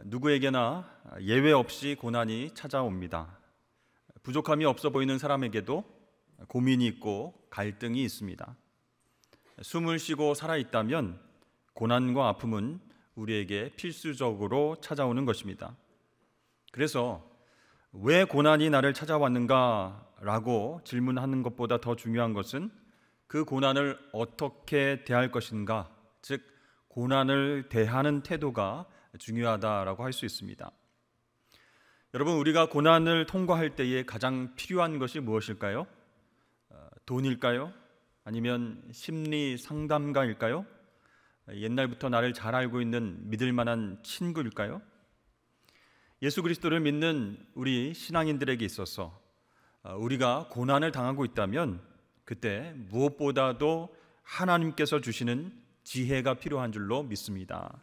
누구에게나 예외 없이 고난이 찾아옵니다. 부족함이 없어 보이는 사람에게도 고민이 있고 갈등이 있습니다. 숨을 쉬고 살아있다면 고난과 아픔은 우리에게 필수적으로 찾아오는 것입니다. 그래서 왜 고난이 나를 찾아왔는가 라고 질문하는 것보다 더 중요한 것은 그 고난을 어떻게 대할 것인가, 즉 고난을 대하는 태도가 중요하다라고 할 수 있습니다. 여러분, 우리가 고난을 통과할 때에 가장 필요한 것이 무엇일까요? 돈일까요? 아니면 심리 상담가일까요? 옛날부터 나를 잘 알고 있는 믿을 만한 친구일까요? 예수 그리스도를 믿는 우리 신앙인들에게 있어서 우리가 고난을 당하고 있다면 그때 무엇보다도 하나님께서 주시는 지혜가 필요한 줄로 믿습니다.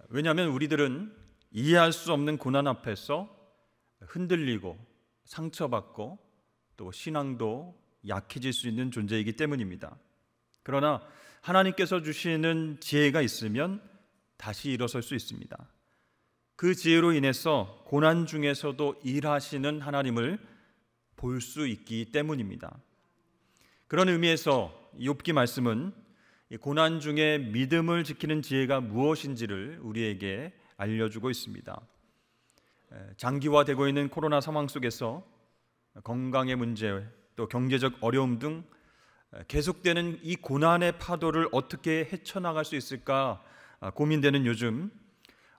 왜냐하면 우리들은 이해할 수 없는 고난 앞에서 흔들리고 상처받고 또 신앙도 약해질 수 있는 존재이기 때문입니다. 그러나 하나님께서 주시는 지혜가 있으면 다시 일어설 수 있습니다. 그 지혜로 인해서 고난 중에서도 일하시는 하나님을 볼 수 있기 때문입니다. 그런 의미에서 욥기 말씀은 고난 중에 믿음을 지키는 지혜가 무엇인지를 우리에게 알려주고 있습니다. 장기화되고 있는 코로나 상황 속에서 건강의 문제, 또 경제적 어려움 등 계속되는 이 고난의 파도를 어떻게 헤쳐나갈 수 있을까 고민되는 요즘,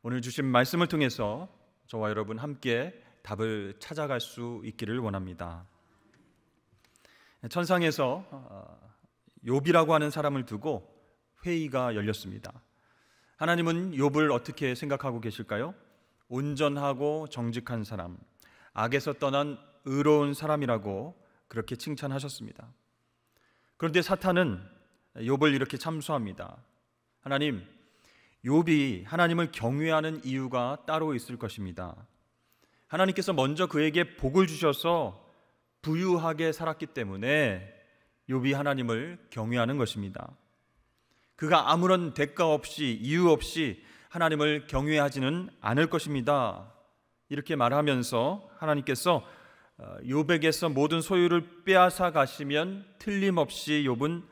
오늘 주신 말씀을 통해서 저와 여러분 함께 답을 찾아갈 수 있기를 원합니다. 천상에서 욥이라고 하는 사람을 두고 회의가 열렸습니다. 하나님은 욥을 어떻게 생각하고 계실까요? 온전하고 정직한 사람, 악에서 떠난 의로운 사람이라고 그렇게 칭찬하셨습니다. 그런데 사탄은 욥을 이렇게 참수합니다. 하나님, 욥이 하나님을 경외하는 이유가 따로 있을 것입니다. 하나님께서 먼저 그에게 복을 주셔서 부유하게 살았기 때문에 욥이 하나님을 경외하는 것입니다. 그가 아무런 대가 없이 이유 없이 하나님을 경외하지는 않을 것입니다. 이렇게 말하면서 하나님께서 욥에게서 모든 소유를 빼앗아 가시면 틀림없이 욥은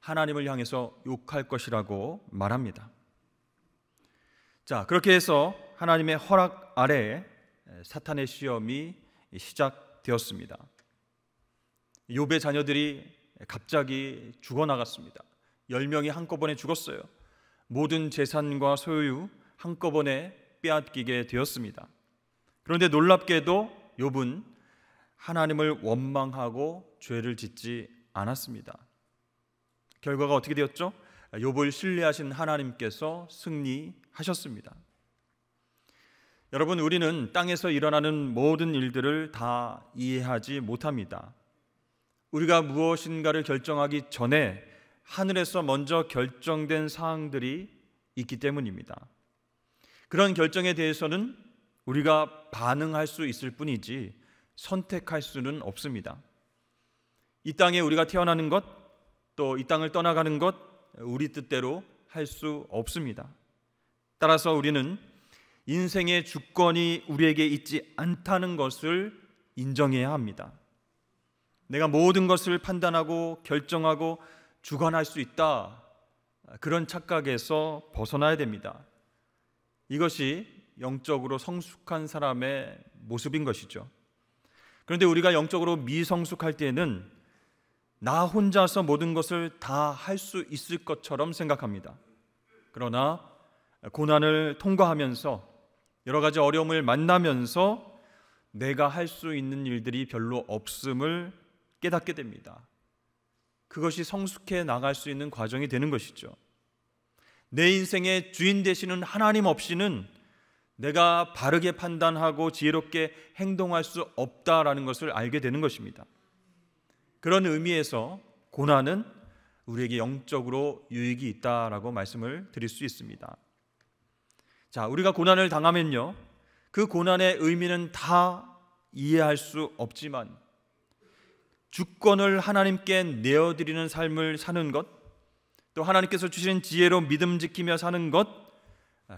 하나님을 향해서 욕할 것이라고 말합니다. 자, 그렇게 해서 하나님의 허락 아래에 사탄의 시험이 시작되었습니다. 욥의 자녀들이 갑자기 죽어나갔습니다. 10명이 한꺼번에 죽었어요. 모든 재산과 소유 한꺼번에 빼앗기게 되었습니다. 그런데 놀랍게도 욥은 하나님을 원망하고 죄를 짓지 않았습니다. 결과가 어떻게 되었죠? 욥을 신뢰하신 하나님께서 승리하셨습니다. 여러분, 우리는 땅에서 일어나는 모든 일들을 다 이해하지 못합니다. 우리가 무엇인가를 결정하기 전에 하늘에서 먼저 결정된 사항들이 있기 때문입니다. 그런 결정에 대해서는 우리가 반응할 수 있을 뿐이지 선택할 수는 없습니다. 이 땅에 우리가 태어나는 것, 또 이 땅을 떠나가는 것, 우리 뜻대로 할 수 없습니다. 따라서 우리는 인생의 주권이 우리에게 있지 않다는 것을 인정해야 합니다. 내가 모든 것을 판단하고 결정하고 주관할 수 있다, 그런 착각에서 벗어나야 됩니다. 이것이 영적으로 성숙한 사람의 모습인 것이죠. 그런데 우리가 영적으로 미성숙할 때에는 나 혼자서 모든 것을 다 할 수 있을 것처럼 생각합니다. 그러나 고난을 통과하면서 여러 가지 어려움을 만나면서 내가 할 수 있는 일들이 별로 없음을 깨닫게 됩니다. 그것이 성숙해 나갈 수 있는 과정이 되는 것이죠. 내 인생의 주인 되시는 하나님 없이는 내가 바르게 판단하고 지혜롭게 행동할 수 없다라는 것을 알게 되는 것입니다. 그런 의미에서 고난은 우리에게 영적으로 유익이 있다라고 말씀을 드릴 수 있습니다. 자, 우리가 고난을 당하면요, 그 고난의 의미는 다 이해할 수 없지만 주권을 하나님께 내어드리는 삶을 사는 것, 또 하나님께서 주시는 지혜로 믿음 지키며 사는 것,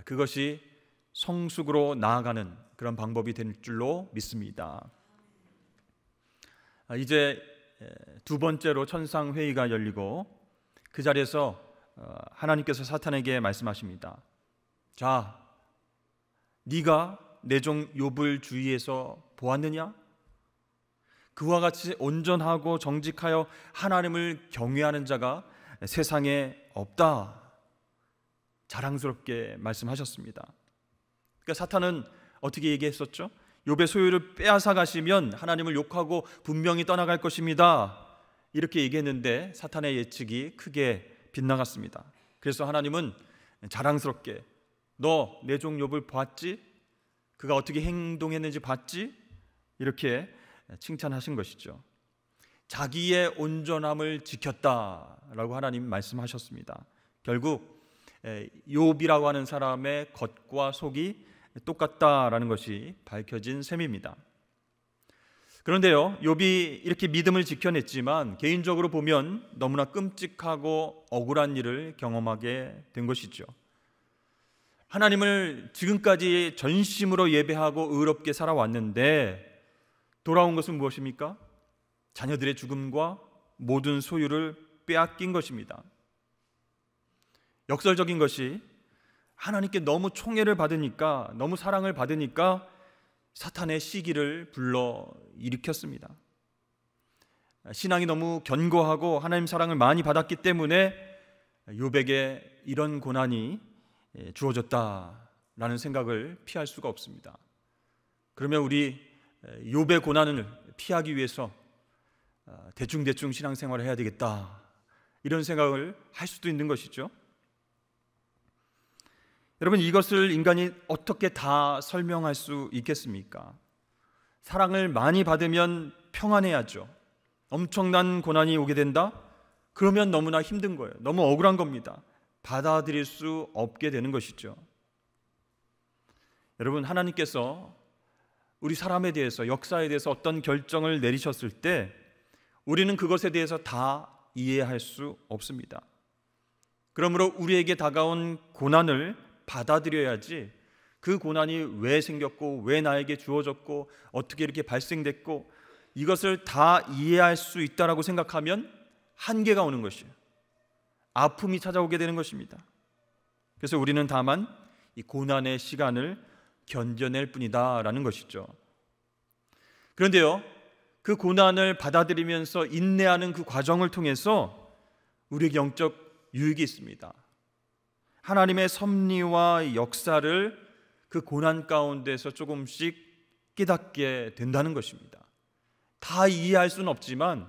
그것이 성숙으로 나아가는 그런 방법이 될 줄로 믿습니다. 이제 두 번째로 천상회의가 열리고 그 자리에서 하나님께서 사탄에게 말씀하십니다. 자, 네가 내 종 욥을 주위에서 보았느냐? 그와 같이 온전하고 정직하여 하나님을 경외하는 자가 세상에 없다. 자랑스럽게 말씀하셨습니다. 그러니까 사탄은 어떻게 얘기했었죠? 욥의 소유를 빼앗아 가시면 하나님을 욕하고 분명히 떠나갈 것입니다. 이렇게 얘기했는데 사탄의 예측이 크게 빗나갔습니다. 그래서 하나님은 자랑스럽게 너 내 종 욥을 봤지? 그가 어떻게 행동했는지 봤지? 이렇게 칭찬하신 것이죠. 자기의 온전함을 지켰다라고 하나님 말씀하셨습니다. 결국 욥이라고 하는 사람의 겉과 속이 똑같다라는 것이 밝혀진 셈입니다. 그런데요, 욥이 이렇게 믿음을 지켜냈지만 개인적으로 보면 너무나 끔찍하고 억울한 일을 경험하게 된 것이죠. 하나님을 지금까지 전심으로 예배하고 의롭게 살아왔는데 돌아온 것은 무엇입니까? 자녀들의 죽음과 모든 소유를 빼앗긴 것입니다. 역설적인 것이 하나님께 너무 총애를 받으니까, 너무 사랑을 받으니까 사탄의 시기를 불러 일으켰습니다. 신앙이 너무 견고하고 하나님 사랑을 많이 받았기 때문에 욥에게 이런 고난이 주어졌다라는 생각을 피할 수가 없습니다. 그러면 우리 욥의 고난을 피하기 위해서 대충 신앙생활을 해야 되겠다, 이런 생각을 할 수도 있는 것이죠. 여러분, 이것을 인간이 어떻게 다 설명할 수 있겠습니까? 사랑을 많이 받으면 평안해야죠. 엄청난 고난이 오게 된다? 그러면 너무나 힘든 거예요. 너무 억울한 겁니다. 받아들일 수 없게 되는 것이죠. 여러분, 하나님께서 우리 사람에 대해서, 역사에 대해서 어떤 결정을 내리셨을 때 우리는 그것에 대해서 다 이해할 수 없습니다. 그러므로 우리에게 다가온 고난을 받아들여야지, 그 고난이 왜 생겼고 왜 나에게 주어졌고 어떻게 이렇게 발생됐고 이것을 다 이해할 수 있다라고 생각하면 한계가 오는 것이에요. 아픔이 찾아오게 되는 것입니다. 그래서 우리는 다만 이 고난의 시간을 견뎌낼 뿐이다라는 것이죠. 그런데요, 그 고난을 받아들이면서 인내하는 그 과정을 통해서 우리에게 영적 유익이 있습니다. 하나님의 섭리와 역사를 그 고난 가운데서 조금씩 깨닫게 된다는 것입니다. 다 이해할 수는 없지만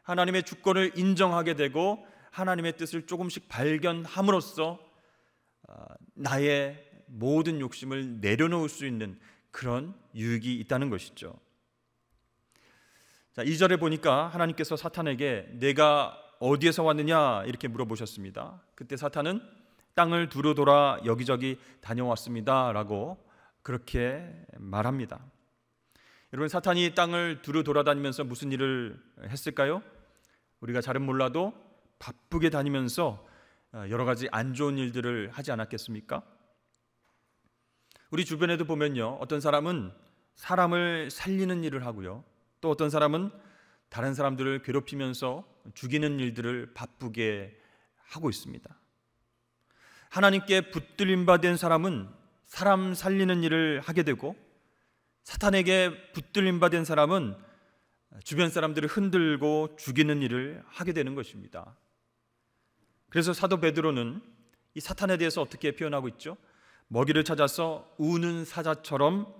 하나님의 주권을 인정하게 되고 하나님의 뜻을 조금씩 발견함으로써 나의 모든 욕심을 내려놓을 수 있는 그런 유익이 있다는 것이죠. 자, 2절에 보니까 하나님께서 사탄에게 내가 어디에서 왔느냐 이렇게 물어보셨습니다. 그때 사탄은 땅을 두루 돌아 여기저기 다녀왔습니다 라고 그렇게 말합니다. 여러분, 사탄이 땅을 두루 돌아다니면서 무슨 일을 했을까요? 우리가 잘은 몰라도 바쁘게 다니면서 여러 가지 안 좋은 일들을 하지 않았겠습니까? 우리 주변에도 보면요, 어떤 사람은 사람을 살리는 일을 하고요, 또 어떤 사람은 다른 사람들을 괴롭히면서 죽이는 일들을 바쁘게 하고 있습니다. 하나님께 붙들림 받은 사람은 사람 살리는 일을 하게 되고, 사탄에게 붙들림 받은 사람은 주변 사람들을 흔들고 죽이는 일을 하게 되는 것입니다. 그래서 사도 베드로는 이 사탄에 대해서 어떻게 표현하고 있죠? 먹이를 찾아서 우는 사자처럼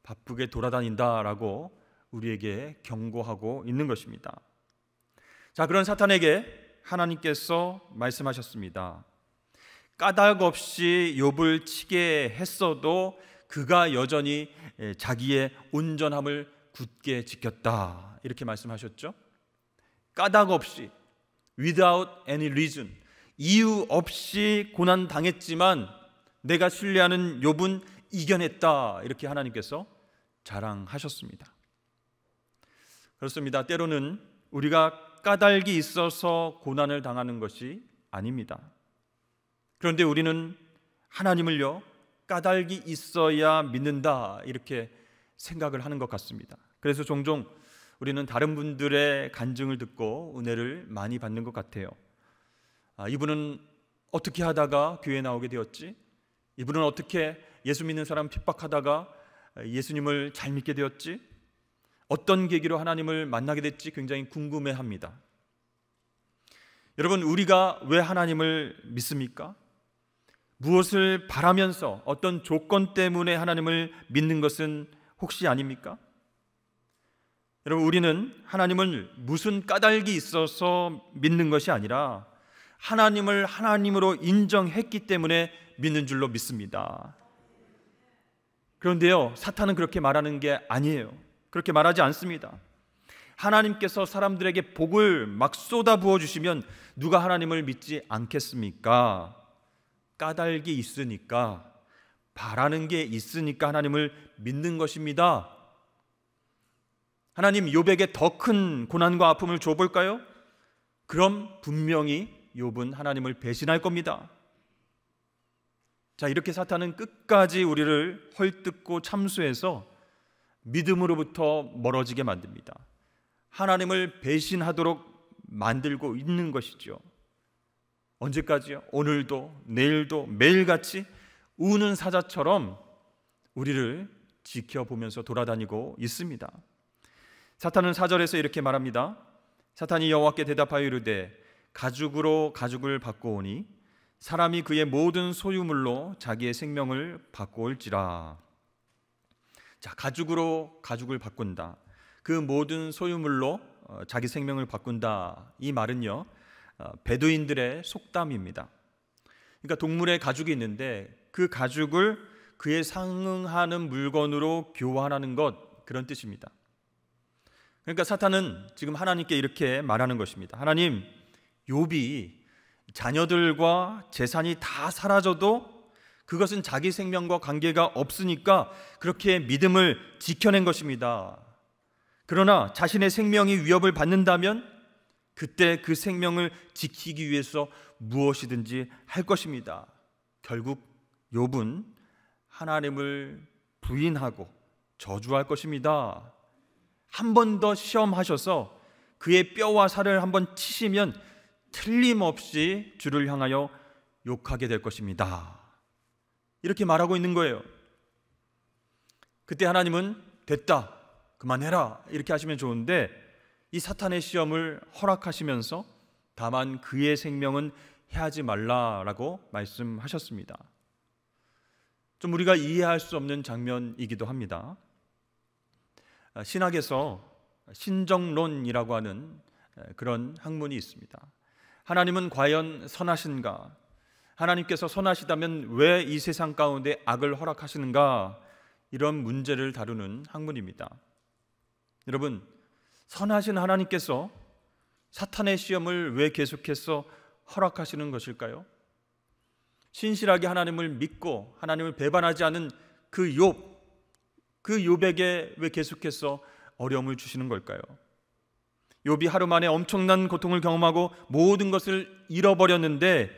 바쁘게 돌아다닌다라고 우리에게 경고하고 있는 것입니다. 자, 그런 사탄에게 하나님께서 말씀하셨습니다. 까닭 없이 욥을 치게 했어도 그가 여전히 자기의 온전함을 굳게 지켰다, 이렇게 말씀하셨죠. 까닭 없이, without any reason, 이유 없이 고난 당했지만 내가 신뢰하는 욥은 이겨냈다, 이렇게 하나님께서 자랑하셨습니다. 그렇습니다. 때로는 우리가 까닭이 있어서 고난을 당하는 것이 아닙니다. 그런데 우리는 하나님을요, 까닭이 있어야 믿는다, 이렇게 생각을 하는 것 같습니다. 그래서 종종 우리는 다른 분들의 간증을 듣고 은혜를 많이 받는 것 같아요. 이분은 어떻게 하다가 교회에 나오게 되었지? 이분은 어떻게 예수 믿는 사람 핍박하다가 예수님을 잘 믿게 되었지? 어떤 계기로 하나님을 만나게 됐지? 굉장히 궁금해합니다. 여러분, 우리가 왜 하나님을 믿습니까? 무엇을 바라면서, 어떤 조건 때문에 하나님을 믿는 것은 혹시 아닙니까? 여러분, 우리는 하나님을 무슨 까닭이 있어서 믿는 것이 아니라 하나님을 하나님으로 인정했기 때문에 믿는 줄로 믿습니다. 그런데요, 사탄은 그렇게 말하는 게 아니에요. 그렇게 말하지 않습니다. 하나님께서 사람들에게 복을 막 쏟아 부어주시면 누가 하나님을 믿지 않겠습니까? 까닭이 있으니까, 바라는 게 있으니까 하나님을 믿는 것입니다. 하나님 욥에게 더 큰 고난과 아픔을 줘볼까요? 그럼 분명히 욥은 하나님을 배신할 겁니다. 자, 이렇게 사탄은 끝까지 우리를 헐뜯고 참수해서 믿음으로부터 멀어지게 만듭니다. 하나님을 배신하도록 만들고 있는 것이죠. 언제까지요? 오늘도, 내일도, 매일같이 우는 사자처럼 우리를 지켜보면서 돌아다니고 있습니다. 사탄은 4절에서 이렇게 말합니다. 사탄이 여호와께 대답하여 이르되 가죽으로 가죽을 바꾸오니 사람이 그의 모든 소유물로 자기의 생명을 바꾸올지라. 자, 가죽으로 가죽을 바꾼다, 그 모든 소유물로 자기 생명을 바꾼다, 이 말은요, 베두인들의 속담입니다. 그러니까 동물의 가죽이 있는데 그 가죽을 그에 상응하는 물건으로 교환하는 것, 그런 뜻입니다. 그러니까 사탄은 지금 하나님께 이렇게 말하는 것입니다. 하나님, 욥이 자녀들과 재산이 다 사라져도 그것은 자기 생명과 관계가 없으니까 그렇게 믿음을 지켜낸 것입니다. 그러나 자신의 생명이 위협을 받는다면 그때 그 생명을 지키기 위해서 무엇이든지 할 것입니다. 결국 욥은 하나님을 부인하고 저주할 것입니다. 한 번 더 시험하셔서 그의 뼈와 살을 한번 치시면 틀림없이 주를 향하여 욕하게 될 것입니다. 이렇게 말하고 있는 거예요. 그때 하나님은 됐다, 그만해라, 이렇게 하시면 좋은데 이 사탄의 시험을 허락하시면서 다만 그의 생명은 해하지 말라라고 말씀하셨습니다. 좀 우리가 이해할 수 없는 장면이기도 합니다. 신학에서 신정론이라고 하는 그런 학문이 있습니다. 하나님은 과연 선하신가? 하나님께서 선하시다면 왜 이 세상 가운데 악을 허락하시는가? 이런 문제를 다루는 학문입니다. 여러분, 선하신 하나님께서 사탄의 시험을 왜 계속해서 허락하시는 것일까요? 신실하게 하나님을 믿고 하나님을 배반하지 않은 그 욥에게 왜 계속해서 어려움을 주시는 걸까요? 욥이 하루 만에 엄청난 고통을 경험하고 모든 것을 잃어버렸는데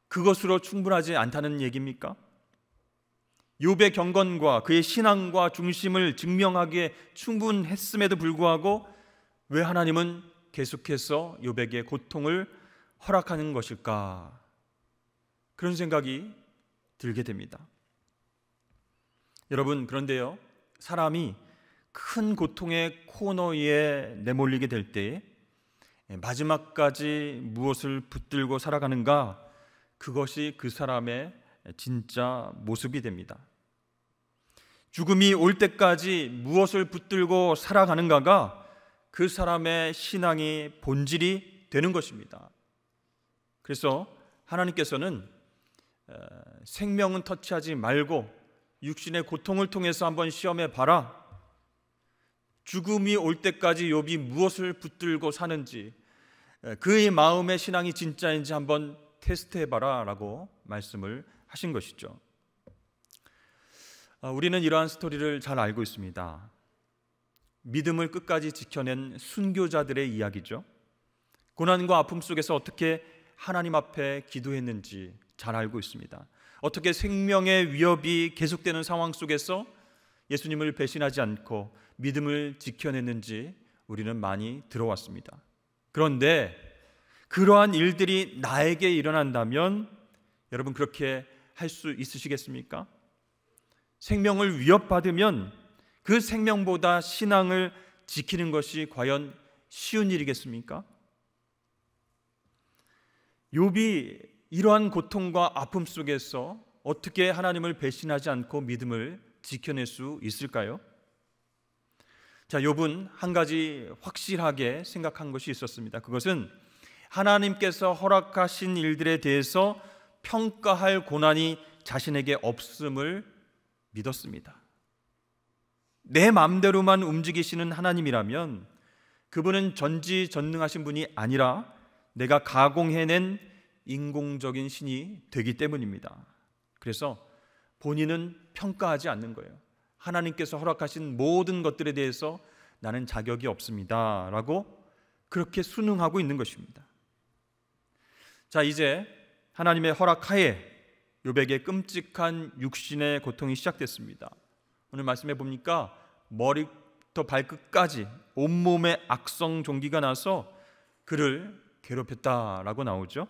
그것으로 충분하지 않다는 얘기입니까? 욥의 경건과 그의 신앙과 중심을 증명하기에 충분했음에도 불구하고 왜 하나님은 계속해서 욥에게 고통을 허락하는 것일까? 그런 생각이 들게 됩니다. 여러분, 그런데요, 사람이 큰 고통의 코너에 내몰리게 될 때 마지막까지 무엇을 붙들고 살아가는가, 그것이 그 사람의 진짜 모습이 됩니다. 죽음이 올 때까지 무엇을 붙들고 살아가는가가 그 사람의 신앙의 본질이 되는 것입니다. 그래서 하나님께서는 생명은 터치하지 말고 육신의 고통을 통해서 한번 시험해 봐라. 죽음이 올 때까지 욥이 무엇을 붙들고 사는지, 그의 마음의 신앙이 진짜인지 한번 테스트해 봐라 라고 말씀을 하신 것이죠. 우리는 이러한 스토리를 잘 알고 있습니다. 믿음을 끝까지 지켜낸 순교자들의 이야기죠. 고난과 아픔 속에서 어떻게 하나님 앞에 기도했는지 잘 알고 있습니다. 어떻게 생명의 위협이 계속되는 상황 속에서 예수님을 배신하지 않고 믿음을 지켜냈는지 우리는 많이 들어왔습니다. 그런데 그러한 일들이 나에게 일어난다면 여러분 그렇게 할 수 있으시겠습니까? 생명을 위협받으면 그 생명보다 신앙을 지키는 것이 과연 쉬운 일이겠습니까? 욥이 이러한 고통과 아픔 속에서 어떻게 하나님을 배신하지 않고 믿음을 지켜낼 수 있을까요? 자, 욥은 한 가지 확실하게 생각한 것이 있었습니다. 그것은 하나님께서 허락하신 일들에 대해서 평가할 고난이 자신에게 없음을 믿었습니다. 내 마음대로만 움직이시는 하나님이라면 그분은 전지전능하신 분이 아니라 내가 가공해낸 인공적인 신이 되기 때문입니다. 그래서 본인은 평가하지 않는 거예요. 하나님께서 허락하신 모든 것들에 대해서 나는 자격이 없습니다 라고 그렇게 순응하고 있는 것입니다. 자, 이제 하나님의 허락하에 욥에게 끔찍한 육신의 고통이 시작됐습니다. 오늘 말씀해 보니까 머리부터 발끝까지 온몸에 악성 종기가 나서 그를 괴롭혔다라고 나오죠.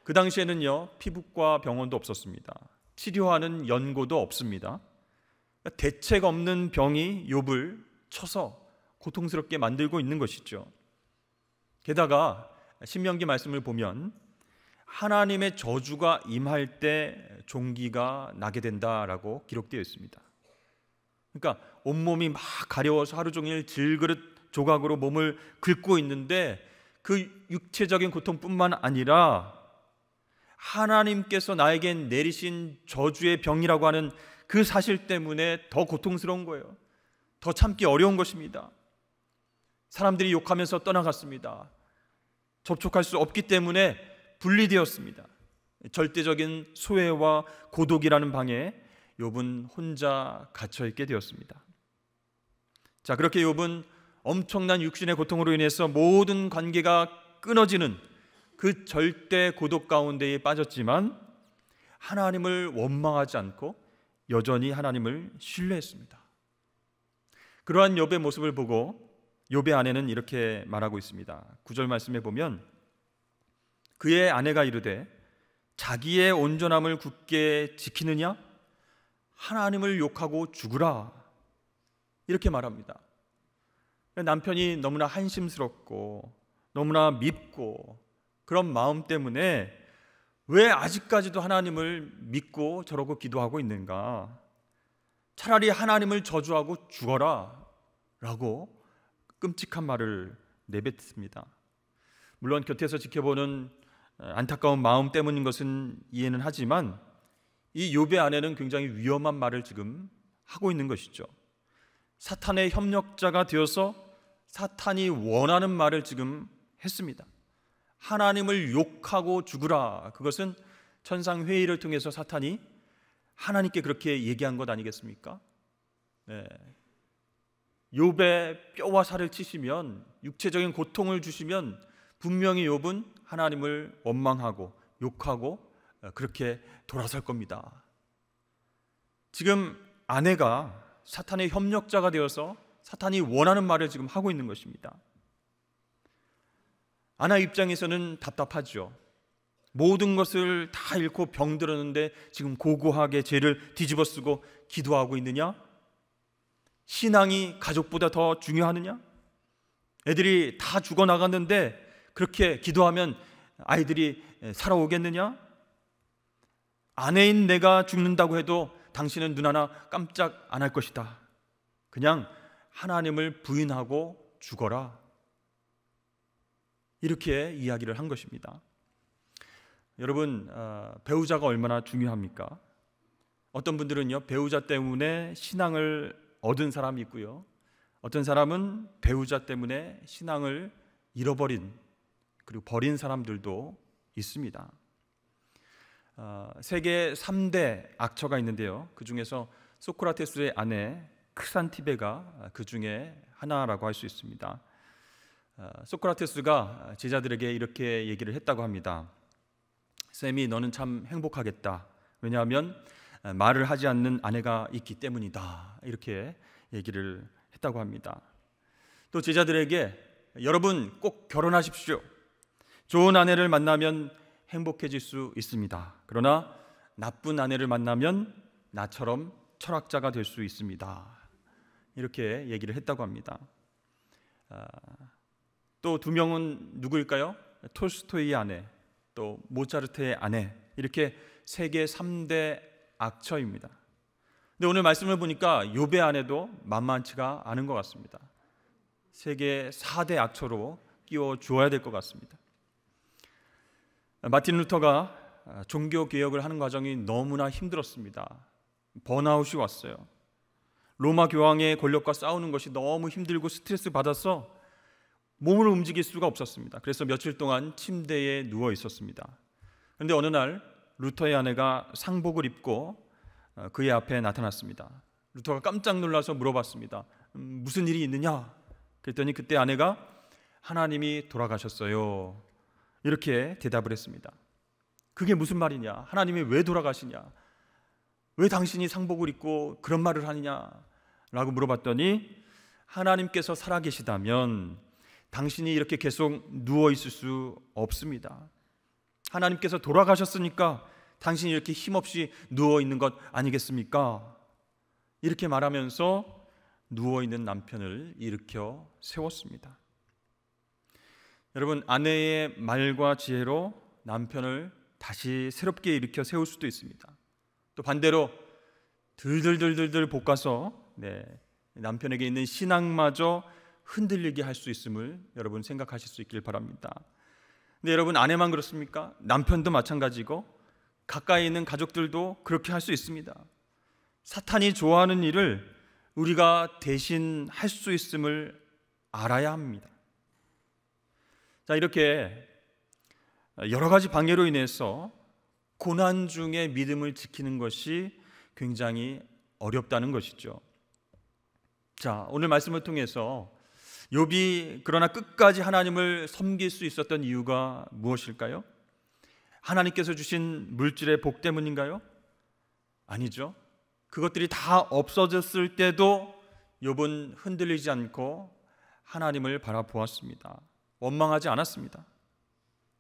그 당시에는요, 피부과 병원도 없었습니다. 치료하는 연고도 없습니다. 대책 없는 병이 욥을 쳐서 고통스럽게 만들고 있는 것이죠. 게다가 신명기 말씀을 보면 하나님의 저주가 임할 때 종기가 나게 된다라고 기록되어 있습니다. 그러니까 온몸이 막 가려워서 하루 종일 질그릇 조각으로 몸을 긁고 있는데 그 육체적인 고통뿐만 아니라 하나님께서 나에게 내리신 저주의 병이라고 하는 그 사실 때문에 더 고통스러운 거예요. 더 참기 어려운 것입니다. 사람들이 욕하면서 떠나갔습니다. 접촉할 수 없기 때문에 분리되었습니다. 절대적인 소외와 고독이라는 방에 욥은 혼자 갇혀 있게 되었습니다. 자, 그렇게 욥은 엄청난 육신의 고통으로 인해서 모든 관계가 끊어지는 그 절대 고독 가운데에 빠졌지만 하나님을 원망하지 않고 여전히 하나님을 신뢰했습니다. 그러한 욥의 모습을 보고 욥의 아내는 이렇게 말하고 있습니다. 9절 말씀에 보면 그의 아내가 이르되 자기의 온전함을 굳게 지키느냐? 하나님을 욕하고 죽으라. 이렇게 말합니다. 남편이 너무나 한심스럽고 너무나 밉고 그런 마음 때문에 왜 아직까지도 하나님을 믿고 저러고 기도하고 있는가? 차라리 하나님을 저주하고 죽어라 라고 끔찍한 말을 내뱉습니다. 물론 곁에서 지켜보는 안타까운 마음 때문인 것은 이해는 하지만 이 욥의 아내는 굉장히 위험한 말을 지금 하고 있는 것이죠. 사탄의 협력자가 되어서 사탄이 원하는 말을 지금 했습니다. 하나님을 욕하고 죽으라. 그것은 천상회의를 통해서 사탄이 하나님께 그렇게 얘기한 것 아니겠습니까? 네. 욥의 뼈와 살을 치시면, 육체적인 고통을 주시면 분명히 욥은 하나님을 원망하고 욕하고 그렇게 돌아설 겁니다. 지금 아내가 사탄의 협력자가 되어서 사탄이 원하는 말을 지금 하고 있는 것입니다. 아내 입장에서는 답답하죠. 모든 것을 다 잃고 병들었는데 지금 고고하게 죄를 뒤집어쓰고 기도하고 있느냐? 신앙이 가족보다 더 중요하느냐? 애들이 다 죽어나갔는데 그렇게 기도하면 아이들이 살아오겠느냐? 아내인 내가 죽는다고 해도 당신은 눈 하나 깜짝 안 할 것이다. 그냥 하나님을 부인하고 죽어라. 이렇게 이야기를 한 것입니다. 여러분, 배우자가 얼마나 중요합니까? 어떤 분들은요, 배우자 때문에 신앙을 얻은 사람이 있고요, 어떤 사람은 배우자 때문에 신앙을 잃어버린, 그리고 버린 사람들도 있습니다. 세계 3대 악처가 있는데요, 그 중에서 소크라테스의 아내 크산티베가 그 중에 하나라고 할 수 있습니다. 소크라테스가 제자들에게 이렇게 얘기를 했다고 합니다. 쌤이 너는 참 행복하겠다. 왜냐하면 말을 하지 않는 아내가 있기 때문이다. 이렇게 얘기를 했다고 합니다. 또 제자들에게 여러분 꼭 결혼하십시오. 좋은 아내를 만나면 행복해질 수 있습니다. 그러나 나쁜 아내를 만나면 나처럼 철학자가 될 수 있습니다. 이렇게 얘기를 했다고 합니다. 또 두 명은 누구일까요? 톨스토이의 아내, 또 모차르트의 아내, 이렇게 세계 3대 악처입니다. 근데 오늘 말씀을 보니까 욥의 아내도 만만치가 않은 것 같습니다. 세계 4대 악처로 끼워 주어야 될 것 같습니다. 마틴 루터가 종교 개혁을 하는 과정이 너무나 힘들었습니다. 번아웃이 왔어요. 로마 교황의 권력과 싸우는 것이 너무 힘들고 스트레스 받아서 몸을 움직일 수가 없었습니다. 그래서 며칠 동안 침대에 누워 있었습니다. 그런데 어느 날 루터의 아내가 상복을 입고 그의 앞에 나타났습니다. 루터가 깜짝 놀라서 물어봤습니다. 무슨 일이 있느냐? 그랬더니 그때 아내가 하나님이 돌아가셨어요. 이렇게 대답을 했습니다. 그게 무슨 말이냐? 하나님이 왜 돌아가시냐? 왜 당신이 상복을 입고 그런 말을 하느냐? 라고 물어봤더니 하나님께서 살아계시다면 당신이 이렇게 계속 누워있을 수 없습니다. 하나님께서 돌아가셨으니까 당신이 이렇게 힘없이 누워있는 것 아니겠습니까? 이렇게 말하면서 누워있는 남편을 일으켜 세웠습니다. 여러분, 아내의 말과 지혜로 남편을 다시 새롭게 일으켜 세울 수도 있습니다. 또 반대로 들들들들들 볶아서 남편에게 있는 신앙마저 흔들리게 할 수 있음을 여러분 생각하실 수 있길 바랍니다. 근데 여러분, 아내만 그렇습니까? 남편도 마찬가지고 가까이 있는 가족들도 그렇게 할 수 있습니다. 사탄이 좋아하는 일을 우리가 대신 할 수 있음을 알아야 합니다. 자, 이렇게 여러 가지 방해로 인해서 고난 중에 믿음을 지키는 것이 굉장히 어렵다는 것이죠. 자, 오늘 말씀을 통해서 욥이 그러나 끝까지 하나님을 섬길 수 있었던 이유가 무엇일까요? 하나님께서 주신 물질의 복 때문인가요? 아니죠. 그것들이 다 없어졌을 때도 욥은 흔들리지 않고 하나님을 바라보았습니다. 원망하지 않았습니다.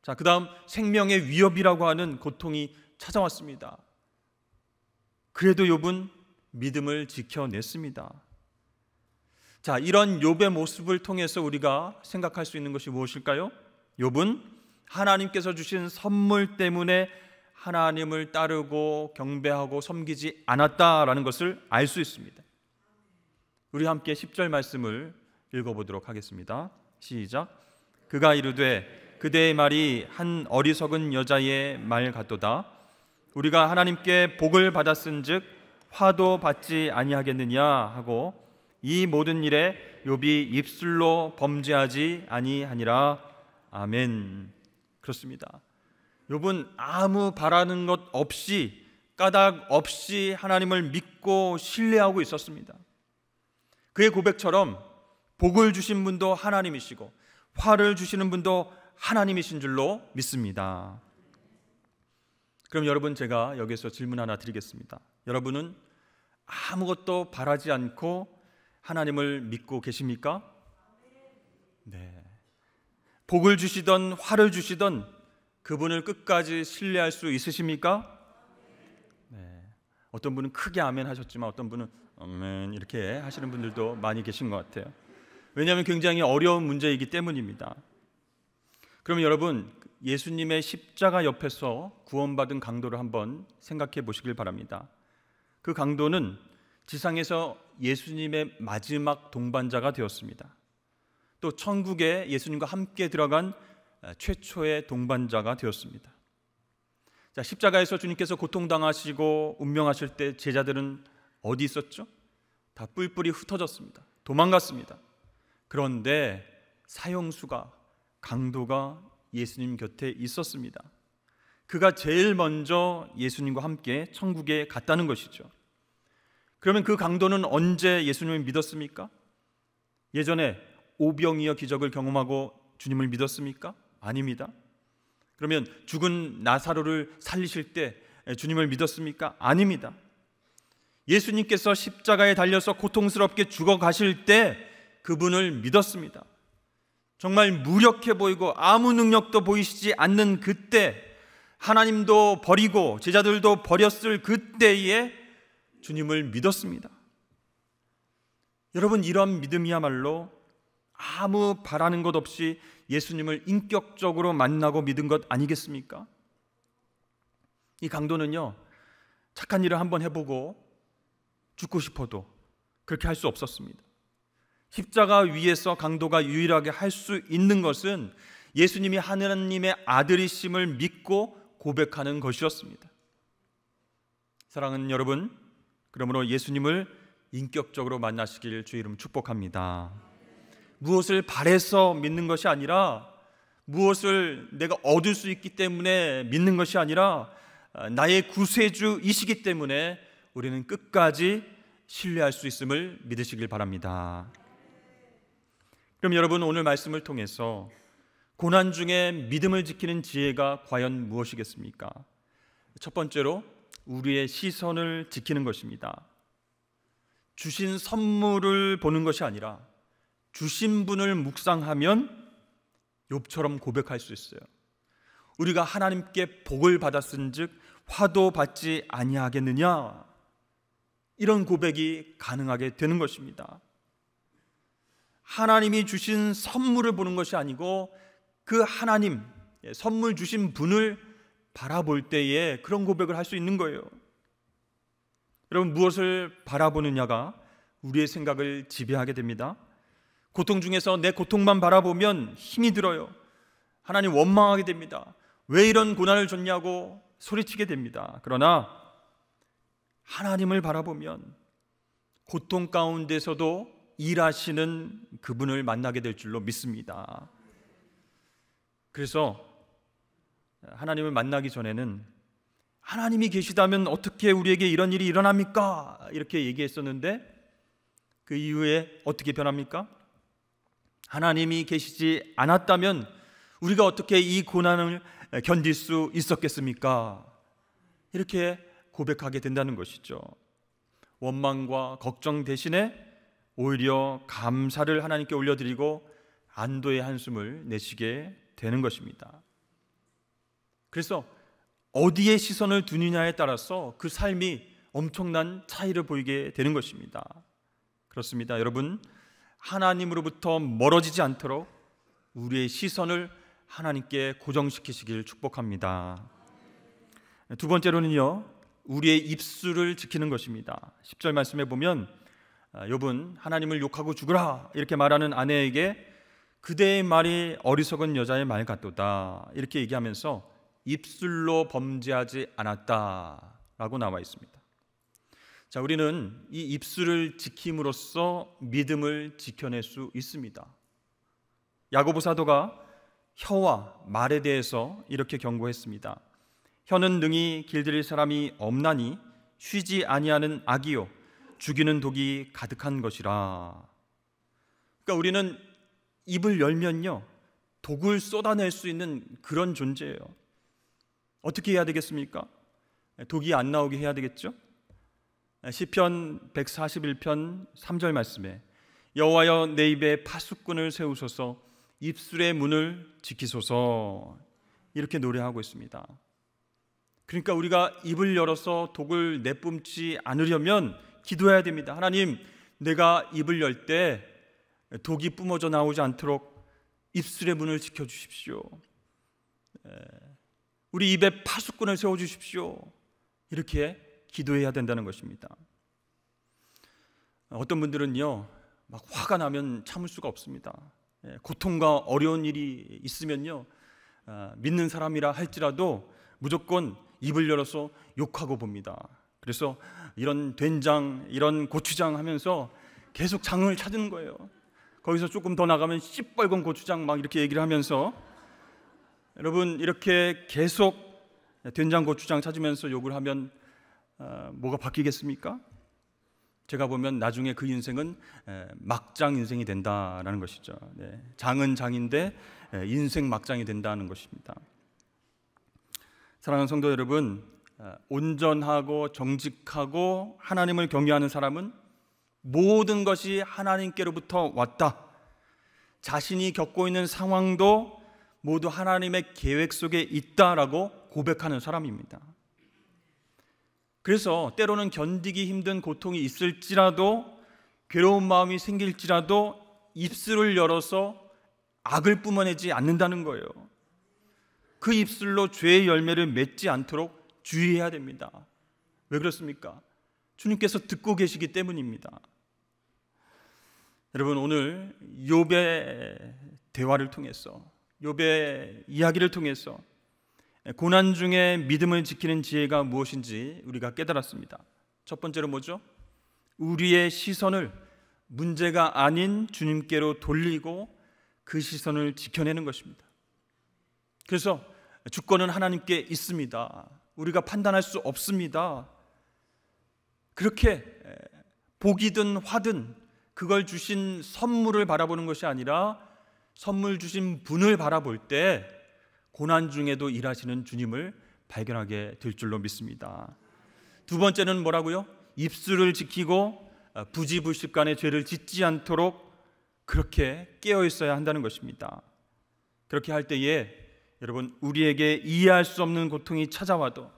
자, 그 다음 생명의 위협이라고 하는 고통이 찾아왔습니다. 그래도 욥은 믿음을 지켜냈습니다. 자, 이런 욥의 모습을 통해서 우리가 생각할 수 있는 것이 무엇일까요? 욥은 하나님께서 주신 선물 때문에 하나님을 따르고 경배하고 섬기지 않았다라는 것을 알 수 있습니다. 우리 함께 10절 말씀을 읽어보도록 하겠습니다. 시작. 그가 이르되 그대의 말이 한 어리석은 여자의 말 같도다. 우리가 하나님께 복을 받았은즉 화도 받지 아니하겠느냐 하고 이 모든 일에 욥이 입술로 범죄하지 아니하니라. 아멘. 그렇습니다. 욥은 아무 바라는 것 없이 까닭 없이 하나님을 믿고 신뢰하고 있었습니다. 그의 고백처럼 복을 주신 분도 하나님이시고 화를 주시는 분도 하나님이신 줄로 믿습니다. 그럼 여러분, 제가 여기서 질문 하나 드리겠습니다. 여러분은 아무것도 바라지 않고 하나님을 믿고 계십니까? 네. 복을 주시던 화를 주시던 그분을 끝까지 신뢰할 수 있으십니까? 네. 어떤 분은 크게 아멘 하셨지만 어떤 분은 아멘 이렇게 하시는 분들도 많이 계신 것 같아요. 왜냐하면 굉장히 어려운 문제이기 때문입니다. 그러면 여러분, 예수님의 십자가 옆에서 구원받은 강도를 한번 생각해 보시길 바랍니다. 그 강도는 지상에서 예수님의 마지막 동반자가 되었습니다. 또 천국에 예수님과 함께 들어간 최초의 동반자가 되었습니다. 자, 십자가에서 주님께서 고통당하시고 운명하실 때 제자들은 어디 있었죠? 다 뿔뿔이 흩어졌습니다. 도망갔습니다. 그런데 사형수가, 강도가 예수님 곁에 있었습니다. 그가 제일 먼저 예수님과 함께 천국에 갔다는 것이죠. 그러면 그 강도는 언제 예수님을 믿었습니까? 예전에 오병이어 기적을 경험하고 주님을 믿었습니까? 아닙니다. 그러면 죽은 나사로를 살리실 때 주님을 믿었습니까? 아닙니다. 예수님께서 십자가에 달려서 고통스럽게 죽어가실 때 그분을 믿었습니다. 정말 무력해 보이고 아무 능력도 보이시지 않는 그때, 하나님도 버리고 제자들도 버렸을 그때에 주님을 믿었습니다. 여러분, 이런 믿음이야말로 아무 바라는 것 없이 예수님을 인격적으로 만나고 믿은 것 아니겠습니까? 이 강도는요, 착한 일을 한번 해보고 죽고 싶어도 그렇게 할 수 없었습니다. 십자가 위에서 강도가 유일하게 할 수 있는 것은 예수님이 하나님의 아들이심을 믿고 고백하는 것이었습니다. 사랑하는 여러분, 그러므로 예수님을 인격적으로 만나시길 주의 이름 축복합니다. 무엇을 바래서 믿는 것이 아니라, 무엇을 내가 얻을 수 있기 때문에 믿는 것이 아니라, 나의 구세주이시기 때문에 우리는 끝까지 신뢰할 수 있음을 믿으시길 바랍니다. 그럼 여러분, 오늘 말씀을 통해서 고난 중에 믿음을 지키는 지혜가 과연 무엇이겠습니까? 첫 번째로 우리의 시선을 지키는 것입니다. 주신 선물을 보는 것이 아니라 주신 분을 묵상하면 욥처럼 고백할 수 있어요. 우리가 하나님께 복을 받았은즉 화도 받지 아니하겠느냐, 이런 고백이 가능하게 되는 것입니다. 하나님이 주신 선물을 보는 것이 아니고 그 하나님, 선물 주신 분을 바라볼 때에 그런 고백을 할 수 있는 거예요. 여러분, 무엇을 바라보느냐가 우리의 생각을 지배하게 됩니다. 고통 중에서 내 고통만 바라보면 힘이 들어요. 하나님 원망하게 됩니다. 왜 이런 고난을 줬냐고 소리치게 됩니다. 그러나 하나님을 바라보면 고통 가운데서도 일하시는 그분을 만나게 될 줄로 믿습니다. 그래서 하나님을 만나기 전에는 하나님이 계시다면 어떻게 우리에게 이런 일이 일어납니까? 이렇게 얘기했었는데 그 이후에 어떻게 변합니까? 하나님이 계시지 않았다면 우리가 어떻게 이 고난을 견딜 수 있었겠습니까? 이렇게 고백하게 된다는 것이죠. 원망과 걱정 대신에 오히려 감사를 하나님께 올려드리고 안도의 한숨을 내쉬게 되는 것입니다. 그래서 어디에 시선을 두느냐에 따라서 그 삶이 엄청난 차이를 보이게 되는 것입니다. 그렇습니다. 여러분, 하나님으로부터 멀어지지 않도록 우리의 시선을 하나님께 고정시키시길 축복합니다. 두 번째로는요, 우리의 입술을 지키는 것입니다. 10절 말씀에 보면 욥은 하나님을 욕하고 죽으라 이렇게 말하는 아내에게 그대의 말이 어리석은 여자의 말 같도다 이렇게 얘기하면서 입술로 범죄하지 않았다라고 나와 있습니다. 자, 우리는 이 입술을 지킴으로써 믿음을 지켜낼 수 있습니다. 야고보 사도가 혀와 말에 대해서 이렇게 경고했습니다. 혀는 능히 길들일 사람이 없나니 쉬지 아니하는 악이요 죽이는 독이 가득한 것이라. 그러니까 우리는 입을 열면요 독을 쏟아낼 수 있는 그런 존재예요. 어떻게 해야 되겠습니까? 독이 안 나오게 해야 되겠죠? 시편 141편 3절 말씀에 여호와여 내 입에 파수꾼을 세우소서 입술의 문을 지키소서 이렇게 노래하고 있습니다. 그러니까 우리가 입을 열어서 독을 내뿜지 않으려면 기도해야 됩니다. 하나님, 내가 입을 열 때 독이 뿜어져 나오지 않도록 입술의 문을 지켜주십시오. 우리 입에 파수꾼을 세워주십시오. 이렇게 기도해야 된다는 것입니다. 어떤 분들은요 막 화가 나면 참을 수가 없습니다. 고통과 어려운 일이 있으면요 믿는 사람이라 할지라도 무조건 입을 열어서 욕하고 봅니다. 그래서 이런 된장, 이런 고추장 하면서 계속 장을 찾는 거예요. 거기서 조금 더 나가면 시뻘건 고추장 막 이렇게 얘기를 하면서 여러분 이렇게 계속 된장, 고추장 찾으면서 욕을 하면 뭐가 바뀌겠습니까? 제가 보면 나중에 그 인생은 막장 인생이 된다라는 것이죠. 장은 장인데 인생 막장이 된다는 것입니다. 사랑하는 성도 여러분, 온전하고 정직하고 하나님을 경외하는 사람은 모든 것이 하나님께로부터 왔다. 자신이 겪고 있는 상황도 모두 하나님의 계획 속에 있다라고 고백하는 사람입니다. 그래서 때로는 견디기 힘든 고통이 있을지라도, 괴로운 마음이 생길지라도 입술을 열어서 악을 뿜어내지 않는다는 거예요. 그 입술로 죄의 열매를 맺지 않도록 주의해야 됩니다. 왜 그렇습니까? 주님께서 듣고 계시기 때문입니다. 여러분, 오늘 욥의 대화를 통해서, 욥의 이야기를 통해서 고난 중에 믿음을 지키는 지혜가 무엇인지 우리가 깨달았습니다. 첫 번째로 뭐죠? 우리의 시선을 문제가 아닌 주님께로 돌리고 그 시선을 지켜내는 것입니다. 그래서 주권은 하나님께 있습니다. 우리가 판단할 수 없습니다. 그렇게 복이든 화든 그걸 주신 선물을 바라보는 것이 아니라 선물 주신 분을 바라볼 때 고난 중에도 일하시는 주님을 발견하게 될 줄로 믿습니다. 두 번째는 뭐라고요? 입술을 지키고 부지불식간에 죄를 짓지 않도록 그렇게 깨어 있어야 한다는 것입니다. 그렇게 할 때에 여러분, 우리에게 이해할 수 없는 고통이 찾아와도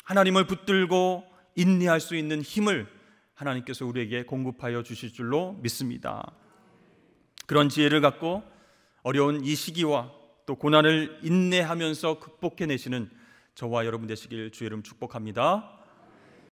하나님을 붙들고 인내할 수 있는 힘을 하나님께서 우리에게 공급하여 주실 줄로 믿습니다. 그런 지혜를 갖고 어려운 이 시기와 또 고난을 인내하면서 극복해내시는 저와 여러분 되시길 주의 이름 축복합니다.